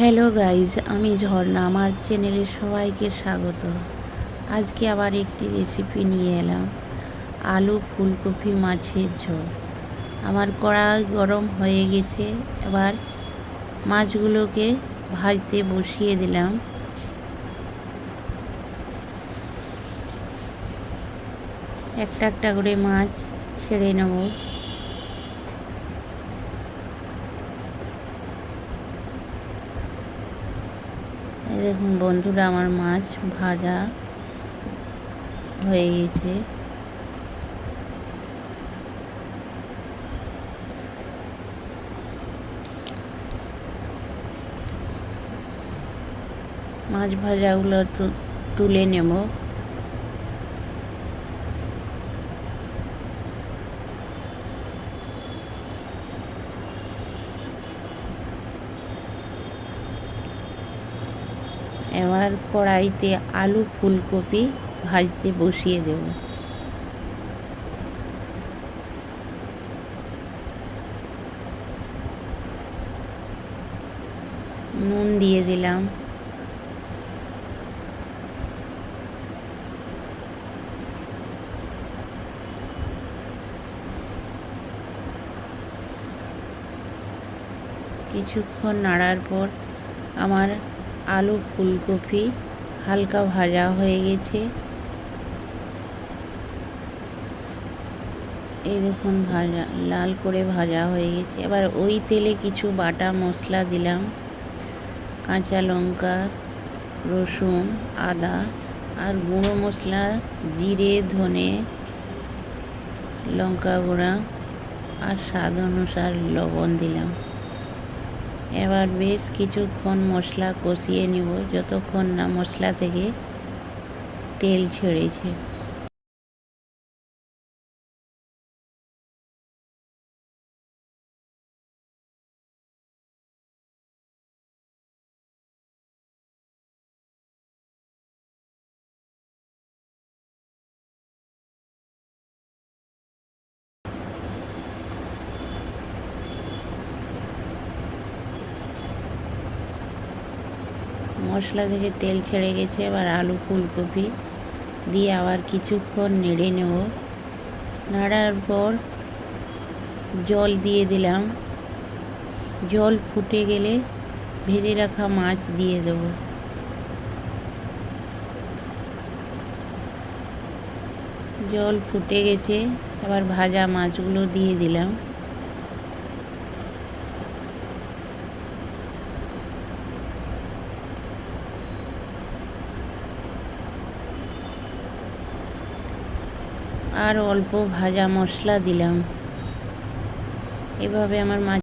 Hello guys, আমি ঝর্ণা। আমার চ্যানেলে সবাইকে স্বাগত। আজকে আবার একটি রেসিপি নিয়ে এলাম, আলু ফুলকপি মাছের ঝোল। আমার কড়াই গরম হয়ে গেছে, এবার মাছগুলোকে ভাজতে বসিয়ে দিলাম। একটা একটা করে মাছ ছেড়ে নেব। দেখুন বন্ধুরা, আমার মাছ ভাজা হয়ে গেছে। মাছ ভাজাগুলো তুলে নেব। এবার কড়াইতে আলু ফুলকপি ভাজতে বসিয়ে দেব। নুন দিয়ে দিলাম। কিছুক্ষণ নাড়ার পর আমার আলু ফুলকপি হালকা ভাজা হয়ে গেছে। এই দেখুন ভাজা লাল করে ভাজা হয়ে গেছে। এবার ওই তেলে কিছু বাটা মশলা দিলাম, কাঁচা লঙ্কা, রসুন, আদা আর গুঁড়ো মশলা, জিরে, ধনে, লঙ্কা গুঁড়া আর স্বাদ অনুসার লবণ দিলাম। এবার বেশ কিছুক্ষণ মশলা কষিয়ে নেব, যতক্ষণ না মশলা থেকে তেল ছেড়েছে। মশলা থেকে তেল ছেড়ে গেছে। এবার আলু ফুলকপি দিয়ে আবার কিছুক্ষণ নেড়ে নেব। নাড়ার পর জল দিয়ে দিলাম। জল ফুটে গেলে ভেজে রাখা মাছ দিয়ে দেব। জল ফুটে গেছে, এবার ভাজা মাছগুলো দিয়ে দিলাম। আর অল্প ভাজা মশলা দিলাম। এভাবে আমার মাছ